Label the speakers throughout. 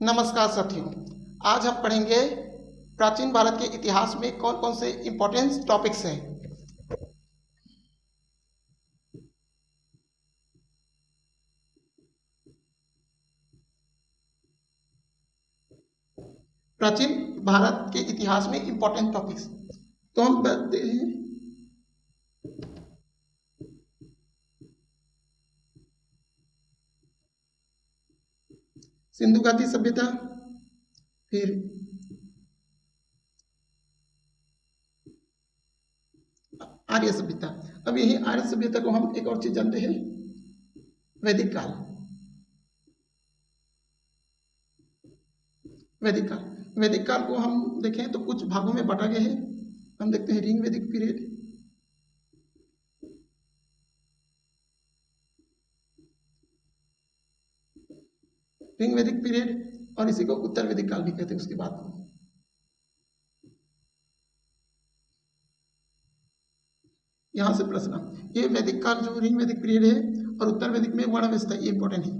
Speaker 1: नमस्कार साथियों, आज हम पढ़ेंगे प्राचीन भारत के इतिहास में कौन कौन से इम्पोर्टेंट टॉपिक्स हैं। प्राचीन भारत के इतिहास में इम्पोर्टेंट टॉपिक्स तो हम पढ़ते हैं। सिंधु घाटी सभ्यता, फिर आर्य सभ्यता। अब यही आर्य सभ्यता को हम एक और चीज जानते हैं, वैदिक काल। वैदिक काल को हम देखें तो कुछ भागों में बांटा गया है। हम देखते हैं ऋग वैदिक पीरियड, और इसी को उत्तर वैदिक काल भी कहते हैं। उसके बाद यहां से प्रश्न, ये वैदिक काल जो ऋग वैदिक पीरियड है और उत्तर वैदिक में वर्ण व्यवस्था, ये इंपॉर्टेंट है।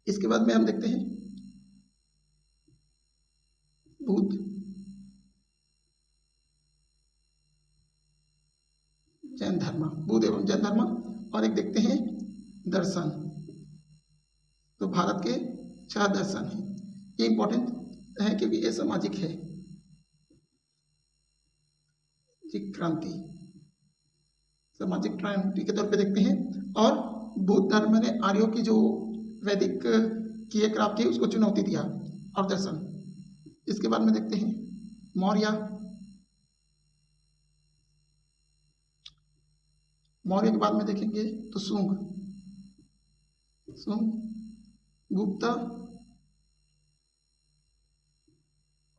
Speaker 1: इसके बाद में हम देखते हैं बुद्ध, जैन धर्म, बुद्ध एवं जैन धर्म, और एक देखते हैं दर्शन। तो भारत के 4 दर्शन हैं। ये इंपॉर्टेंट है क्योंकि ये सामाजिक है। क्रांति, सामाजिक क्रांति के तौर पे देखते हैं। और बुद्ध धर्म ने आर्यों की जो वैदिक की एक क्रांति थी उसको चुनौती दिया, और दर्शन। इसके बाद में देखते हैं मौर्य के बाद में देखेंगे तो शुंग, गुप्त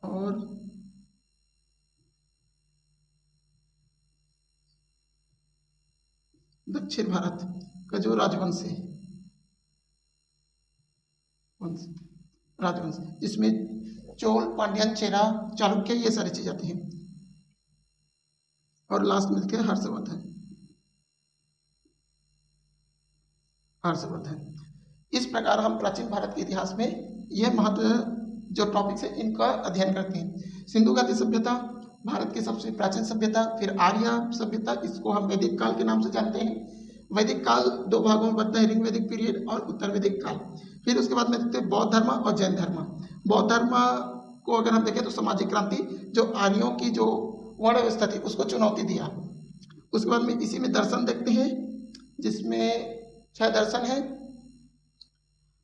Speaker 1: और दक्षिण भारत का जो राजवंश है, जिसमें चोल, पांड्यन, चेरा, चालुक्य, ये सारी चीज आती हैं। और लास्ट में देखिए हर्षवर्धन। इस प्रकार हम प्राचीन भारत के इतिहास में यह महत्व जो टॉपिक्स है इनका अध्ययन करते हैं। सिंधु घाटी सभ्यता भारत की सबसे प्राचीन सभ्यता, फिर आर्य सभ्यता, इसको हम वैदिक काल के नाम से जानते हैं। वैदिक काल 2 भागों में बनता है, ऋग वैदिक पीरियड और उत्तर वैदिक काल। फिर उसके बाद में देखते हैं बौद्ध धर्म और जैन धर्म। बौद्ध धर्म को अगर हम देखें तो सामाजिक क्रांति, जो आर्यों की जो वर्ण व्यवस्था थी उसको चुनौती दिया। उसके बाद में इसी में दर्शन देखते हैं, जिसमें 6 दर्शन है।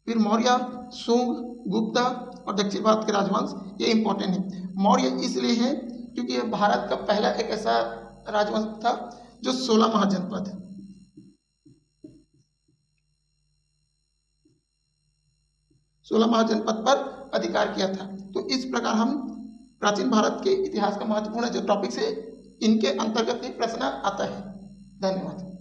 Speaker 1: फिर मौर्य, शुंग, गुप्ता और दक्षिण भारत के राजवंश, ये इंपॉर्टेंट है। मौर्य इसलिए है क्योंकि यह भारत का पहला एक ऐसा राजवंश था जो 16 महाजनपद पर अधिकार किया था। तो इस प्रकार हम प्राचीन भारत के इतिहास का महत्वपूर्ण जो टॉपिक्स है इनके अंतर्गत ही प्रश्न आता है। धन्यवाद।